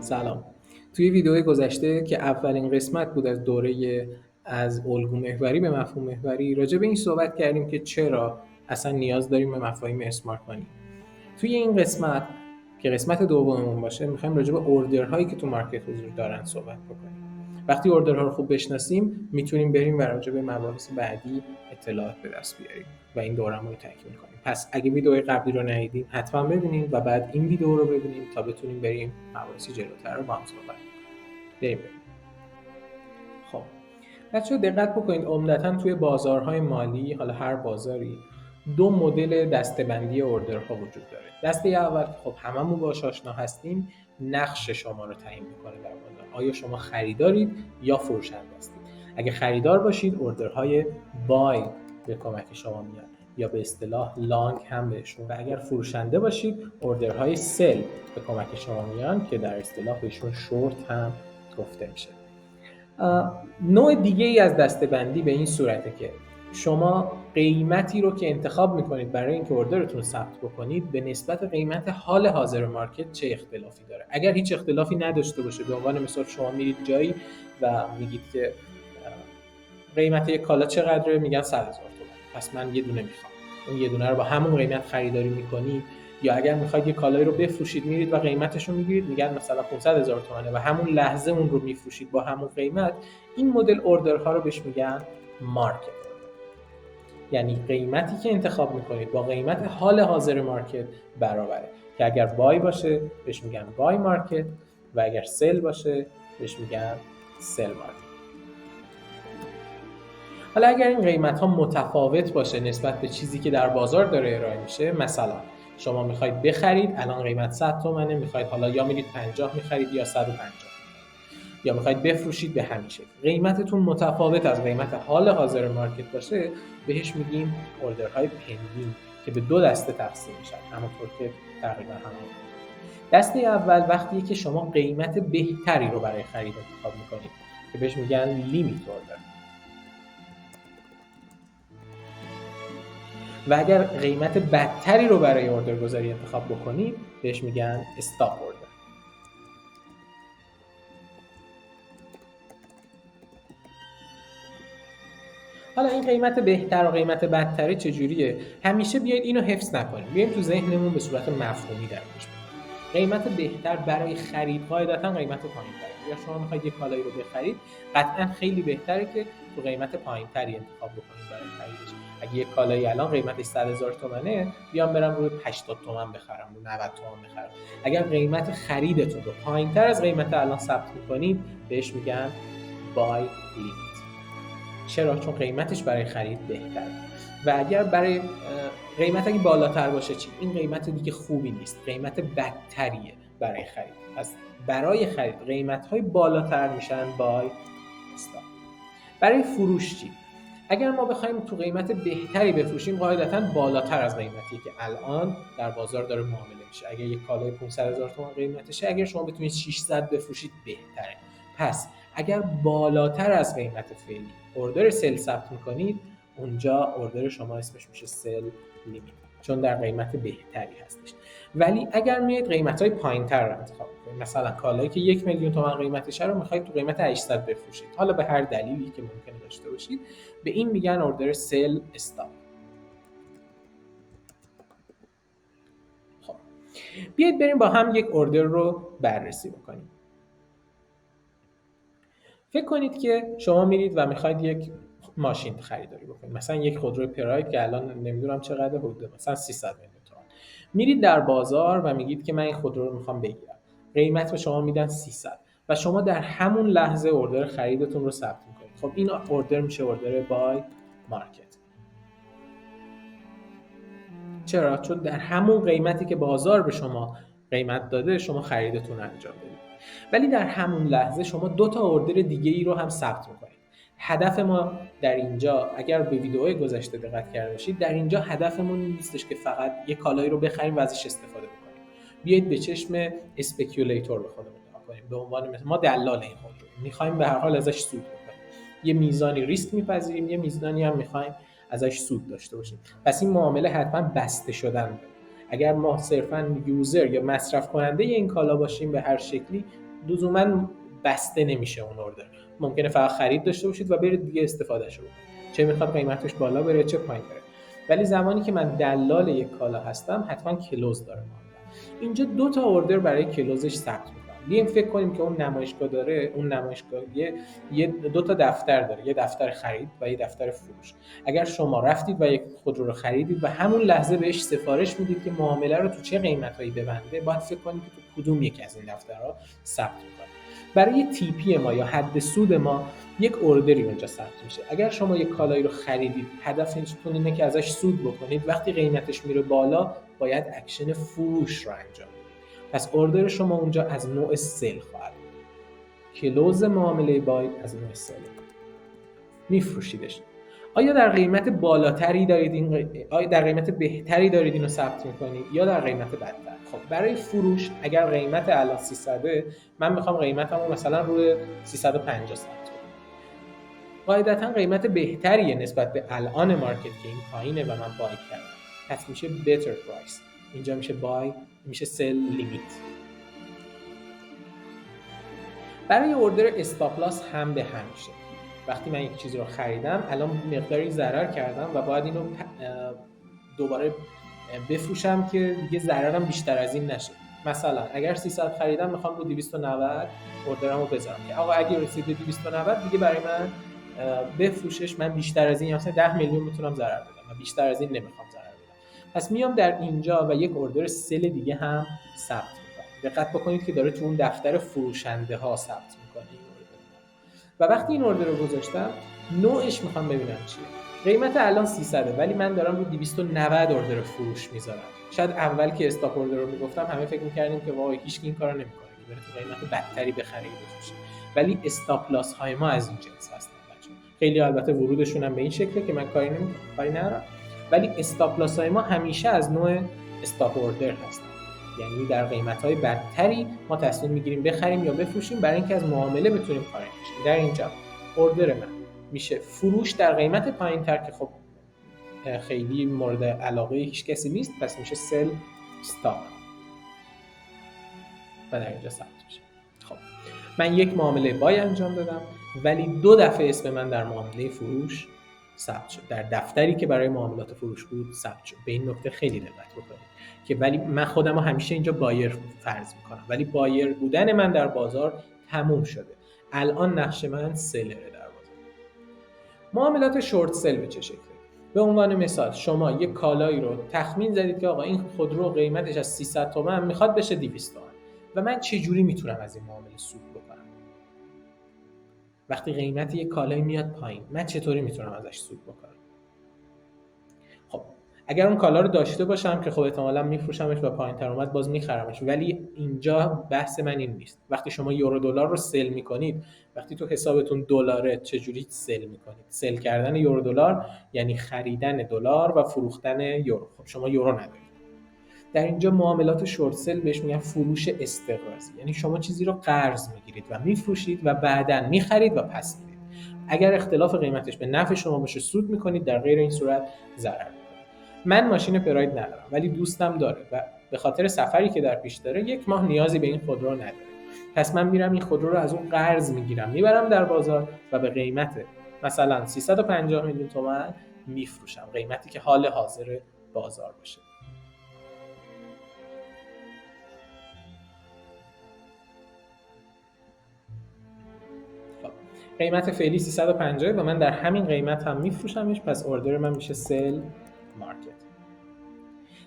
سلام. توی ویدیوی گذشته که اولین قسمت بود از دوره از الگو محوری به مفهوم محوری، راجع به این صحبت کردیم که چرا اصلا نیاز داریم به مفاهیم اسمارت مانی. توی این قسمت که قسمت دوممون باشه، می‌خوایم راجع به اوردرهایی که تو مارکت حضور دارن صحبت بکنیم. وقتی اوردرها رو خوب بشناسیم، میتونیم بریم و راجع به مباحث بعدی اطلاعات به دست بیاریم و این دوره‌مون رو تکمیل کنیم. پس اگه ویدیوی قبلی رو ندیدین حتما ببینید و بعد این ویدیو رو ببینیم تا بتونیم بریم مباحث جلوتر رو با هم صحبت کنیم. بریم. خب بچه‌ها دقت بکنید، عمدتاً توی بازارهای مالی، حالا هر بازاری، دو مدل دسته‌بندی اوردرها وجود داره. دسته اول که خب هممون باهاش آشنا هستیم، نقش شما رو تعیین می‌کنه در بازار. آیا شما خریدارید یا فروشنده هستید؟ اگه خریدار باشید، اوردرهای بای به کمک شما میاد یا به اصطلاح لانگ هم بهشون، و اگر فروشنده باشید، اوردرهای سل به کمک شما میان که در اصطلاح بهشون شورت هم گفته میشه. نوع دیگه ای از دسته‌بندی به این صورته که شما قیمتی رو که انتخاب میکنید برای اینکه اوردرتون ثبت بکنید به نسبت قیمت حال حاضر مارکت چه اختلافی داره. اگر هیچ اختلافی نداشته باشه، به عنوان مثال شما میرید جایی و میگید که قیمت یک کالا چقدره، میگن 100,000 تومان، پس من یه دونه میخوام، اون یه دونه رو با همون قیمت خریداری میکنید. یا اگر میخواید یه کالایی رو بفروشید، میرید و قیمتش رو میگیرید، میگن مثلا 500,000 تومانه و همون لحظه اون رو میفروشید با همون قیمت. این مدل اوردرها رو بهش میگن مارکت اوردر. یعنی قیمتی که انتخاب میکنید با قیمت حال حاضر مارکت برابره، که اگر بای باشه بهش میگن بای مارکت و اگر سل باشه بهش میگن سل مارکت. حالا اگر این قیمت ها متفاوت باشه نسبت به چیزی که در بازار داره ارائه میشه، مثلا شما میخواید بخرید، الان قیمت 100 تومنه، میخواید حالا یا میرید 50 میخرید یا 150، یا میخواید بفروشید به همین شکل، قیمتتون متفاوت از قیمت حال حاضر مارکت باشه، بهش میگیم اوردرهای پندینگ که به دو دسته تقسیم میشن، همونطور که تقریبا همون. دسته اول وقتیه که شما قیمت بهتری رو برای خرید انتخاب میکنید که بهش میگن لیمیت اوردر، و اگر قیمت بدتری رو برای اوردرگذاری انتخاب بکنید بهش میگن استاپ اوردر. حالا این قیمت بهتر و قیمت بدتری چجوریه؟ همیشه بیاید اینو حفظ نکنیم، بیایم تو ذهنمون به صورت مفهومی درکش کنیم. قیمت بهتر برای خرید قاعدتا قیمت پایین‌تره. یا شما میخواید یک کالایی رو بخرید، قطعا خیلی بهتره که تو قیمت پایین‌تری انتخاب بکنید برای خریدش. اگه یک کالایی الان قیمتش 100,000 تومانه، بیام برم روی 80 تومن بخرم، روی 90 تومن بخرم. اگر قیمت خریدتون رو پایین‌تر از قیمت الان ثبت می‌کنید، بهش میگن بای لیمیت. چرا؟ چون قیمتش برای خرید بهتره. و اگر برای قیمت اگه بالاتر باشه چی؟ این قیمت دیگه خوبی نیست، قیمت بدتریه برای خرید. پس برای خرید قیمت‌های بالاتر میشن بای استاپ. برای فروش چی؟ اگر ما بخوایم تو قیمت بهتری بفروشیم، قاعدتاً بالاتر از قیمتی که الان در بازار داره معامله میشه. اگر یک کالای 500,000 تومان قیمتشه، اگر شما بتونید 600 بفروشید بهتره. پس اگر بالاتر از قیمت فعلی اوردر سل ثبت میکنید، اونجا اوردر شما اسمش میشه سل لیمیت، چون در قیمت بهتری هستش. ولی اگر میاد قیمت‌های پایین‌تر رو انتخاب کنید، مثلا کالایی که 1,000,000 تومان قیمتشه رو میخواید تو قیمت 800 بفروشید، حالا به هر دلیلی که ممکنه داشته باشید، به این میگن اوردر سل استاپ. خب بیاید بریم با هم یک اوردر رو بررسی بکنیم. فکر کنید که شما میرید و میخواید یک ماشین خریداری بکنید، مثلا یک خودروی پراید که الان نمیدونم چقدر حدود مثلا 300 میلیون تومان. میرید در بازار و میگید که من این خودرو رو میخوام بگیرم، قیمت به شما میدن 300 و شما در همون لحظه اوردر خریدتون رو ثبت میکنید. خب این اوردر میشه اوردر بای مارکت. چرا؟ چون در همون قیمتی که بازار به شما قیمت داده شما خریدتون رو انجام بدید. ولی در همون لحظه شما دو تا اوردر دیگه ای رو هم ثبت میکنید. هدف ما در اینجا، اگر به ویدیوهای گذشته دقت کرده باشید، در اینجا هدفمون نیستش که فقط یک کالایی رو بخریم و ازش استفاده بکنیم. بیایید به چشم اسپکیولیتور به خودمون نگاه کنیم. به عنوان ما دلال این خودرو میخوایم به هر حال ازش سود بکنیم. یه میزانی ریسک میپذیریم، یه میزانی هم میخوایم ازش سود داشته باشیم. پس این معامله حتما بسته شدن داره. اگر ما صرفاً یوزر یا مصرف کننده این کالا باشیم به هر شکلی، لزوما بسته نمیشه اون اوردر. ممکنه فقط خرید داشته باشید و برید دیگه استفادهش رو بکنید، چه میخواد قیمتش بالا بره چه پایین بره. ولی زمانی که من دلال یک کالا هستم حتما کلوز داره معامله. اینجا دو تا اوردر برای کلوزش ثبت میکنم. بیایم فکر کنیم که اون نمایشگاه داره، اون نمایشگاه یه دو تا دفتر داره، یه دفتر خرید و یه دفتر فروش. اگر شما رفتید و یک خودرو رو خریدید و همون لحظه بهش سفارش میدید که معامله رو تو چه قیمتایی ببنده، باید فکر کنید که تو کدوم یک از این دفترها ثبت میکنید. برای تی پی ما یا حد سود ما یک اوردری اونجا ثبت میشه. اگر شما یک کالایی رو خریدید، هدفتون اینه که ازش سود بکنید، وقتی قیمتش میره بالا باید اکشن فروش رو انجام بدید. پس اوردر شما اونجا از نوع سل خواهد بود. کلوز معامله بای از نوع سل. میفروشیدش. آیا در قیمت بالاتری دارید آیا در قیمت بهتری دارید اینو ثبت می‌کنید یا در قیمت بدتر؟ خب برای فروش اگر قیمت الان 300 من میخوام قیمتمو مثلا روی 350 ثبت کنم. قاعدتا قیمت بهتریه نسبت به الان مارکت که این پایینه و من بای کردم. پس میشه better price. اینجا میشه بای، میشه sell limit. برای اوردر استاپ لاس هم به هم میشه. وقتی من یک چیزی رو خریدم الان مقداری ضرر کردم و باید اینو دوباره بفروشم که دیگه ضررم بیشتر از این نشه. مثلا اگر 300 خریدم میخوام رو 290 اوردرمو بذارم که آقا اگه رسید به 290 دیگه برای من بفروشش، من بیشتر از این مثلا 10 میلیون میتونم ضرر بدم و بیشتر از این نمیخوام ضرر بدم. پس میام در اینجا و یک اوردر سل دیگه هم ثبت میکنم. دقت بکنید که داره تو اون دفتر فروشنده ها ثبت میکنه این اوردر. و وقتی این اوردر رو گذاشتم نوعش میخوام ببینم چیه. قیمت الان 300 ولی من دارم رو 290 اوردر فروش میذارم. شاید اول که استاپ اوردر رو میگفتم همه فکر میکردیم که وای هیچ کی این کارو نمیکنه که بره تو قیمت بدتری بخره بفروشه. ولی استاپ لاس های ما از این جنس هستن بچه‌ها. خیلی البته ورودشون هم به این شکله که من کاری ندارم. ولی استاپ لاس های ما همیشه از نوع استاپ اوردر هستن. یعنی در قیمت‌های بدتری ما تصمیم می‌گیریم بخریم یا بفروشیم برای اینکه از معامله بتونیم خارج بشیم. در اینجا اوردر من میشه فروش در قیمت پایین‌تر که خب خیلی مورد علاقه هیچ کسی نیست، پس میشه سل استاپ و در اینجا ثبت میشه. خب من یک معامله بای انجام دادم ولی 2 دفعه اسم من در معامله فروش ثبت شد، در دفتری که برای معاملات فروش بود ثبت شد. به این نکته خیلی دقت بکنید که ولی من خودم رو همیشه اینجا بایر فرض میکنم، ولی بایر بودن من در بازار تموم شده. الان نقش من سلره در بازار. معاملات شورت سل به چه شکله؟ به عنوان مثال شما یک کالایی رو تخمین زدید که آقا این خودرو قیمتش از 300 تومان میخواد بشه 200 تومان و من چه جوری میتونم از این معامله سود بکنم؟ وقتی قیمت یک کالایی میاد پایین من چطوری میتونم ازش سود بکنم؟ خب اگر اون کالا رو داشته باشم که خب احتمالاً میفروشمش و پایین‌تر اومد باز میخرمش، ولی اینجا بحث من این نیست. وقتی شما یورو دلار رو سل میکنید، وقتی تو حسابتون دلاره چجوری سل میکنید؟ سل کردن یورو دلار یعنی خریدن دلار و فروختن یورو. خب شما یورو ندارید. در اینجا معاملات شورت سل بهش میگن فروش استقراضی، یعنی شما چیزی رو قرض میگیرید و میفروشید و بعداً میخرید و پس میدید. اگر اختلاف قیمتش به نفع شما باشه سود میکنید، در غیر این صورت ضرر میکنید. من ماشین پراید ندارم ولی دوستم داره و به خاطر سفری که در پیش داره 1 ماه نیازی به این خودرو نداره. پس من میرم این خودرو رو از اون قرض میگیرم میبرم در بازار و به قیمت مثلا 350 میلیون تومان میفروشم، قیمتی که حال حاضر بازار باشه. خب قیمت فعلی 350 و من در همین قیمت هم میفروشمش، پس اوردر من میشه سل مارکت.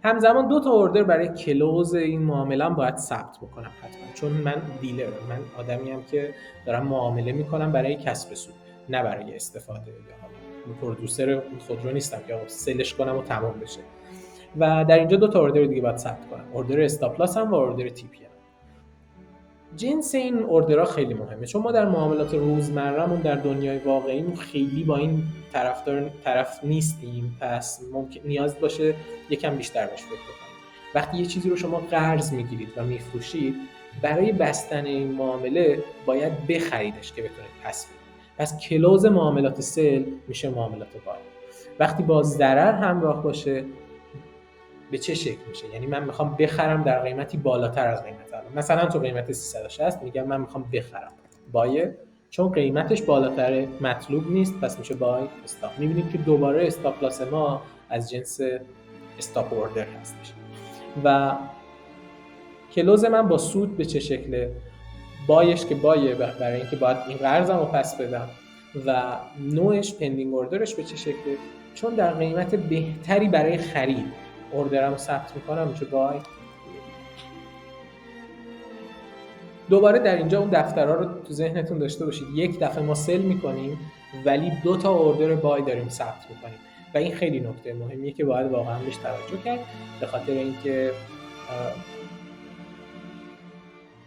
همزمان 2 تا اوردر برای کلوز این معامله باید ثبت بکنم حتما، چون من دیلرم، من آدمیم که دارم معامله میکنم برای کسب سود نه برای استفاده، یا پرودوسر خودرو نیستم که سلش کنم و تمام بشه. و در اینجا 2 تا اوردر دیگه باید ثبت کنم، اوردر استاپ لاس هم و اوردر تی پی هم. جنس این اوردرها خیلی مهمه، چون ما در معاملات روزمره‌مون در دنیای واقعی خیلی با این طرف نیستیم، پس ممکن نیاز باشه یکم بیشتر بهش فکر کنیم. وقتی یه چیزی رو شما قرض میگیرید و میفروشید، برای بستن این معامله باید بخریدش که بتونید پس بدید. پس کلوز معاملات سل میشه معاملات بای. وقتی با ضرر همراه باشه به چه شکل میشه. یعنی من میخوام بخرم در قیمتی بالاتر از قیمت الان، مثلا تو قیمت 360 میگم من میخوام بخرم، بای، چون قیمتش بالاتره مطلوب نیست، پس میشه بای استاپ. میبینیم که دوباره استاپ لاس ما از جنس استاپ اوردر هستش. و کلوز من با سود به چه شکله؟ بایش که بایه برای اینکه باید این قرضم رو پس بدم، و نوعش پندینگ اوردرش به چه شکله؟ چون در قیمت بهتری برای خرید اوردرم رو ثبت میکنم میشه بای. دوباره در اینجا اون دفترها رو تو ذهنتون داشته باشید، یک دفعه ما سل میکنیم ولی 2 تا اوردر بای داریم ثبت میکنیم و این خیلی نکته مهمیه که باید واقعا بهش توجه کرد، به خاطر اینکه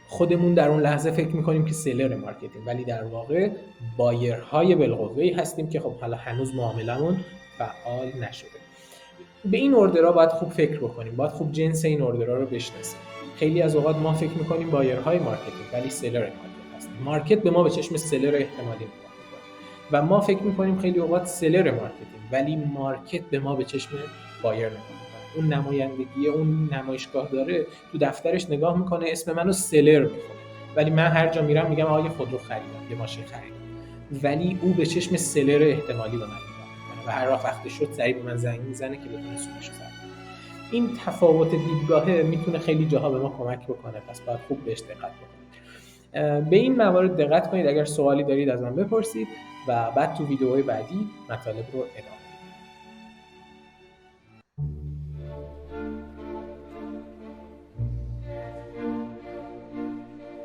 خودمون در اون لحظه فکر میکنیم که سلر مارکتیم ولی در واقع بایرهای بالقوه‌ای هستیم که خب حالا هنوز معاملمون فعال نشده. به این اوردرها باید خوب فکر بکنیم، باید خوب جنس این اوردرها رو بشناسیم. خیلی از اوقات ما فکر میکنیم بایرهای مارکتیم ولی سلر مارکت هستیم. مارکت به ما به چشم سلر احتمالی نگاه میکنه و ما فکر میکنیم خیلی اوقات سلر مارکتیم ولی مارکت به ما به چشم بایر نگاه میکنه. اون نمایندگی اون نمایشگاه داره تو دفترش نگاه میکنه اسم منو سلر میکنه ولی من هر جا میرم میگم آقا یه خودرو خریدم، یه ماشین خریدم، ولی او به چشم سلر احتمالی به من نگاه میکنه و هر وقت شد سریع به من زنگ میزنه که بتونه سودش رو ثبت. این تفاوت دیدگاهه میتونه خیلی جاها به ما کمک بکنه، پس باید خوب بهش دقت بکنید. به این موارد دقت کنید. اگر سوالی دارید از من بپرسید و بعد تو ویدیوهای بعدی مطالب رو ادامه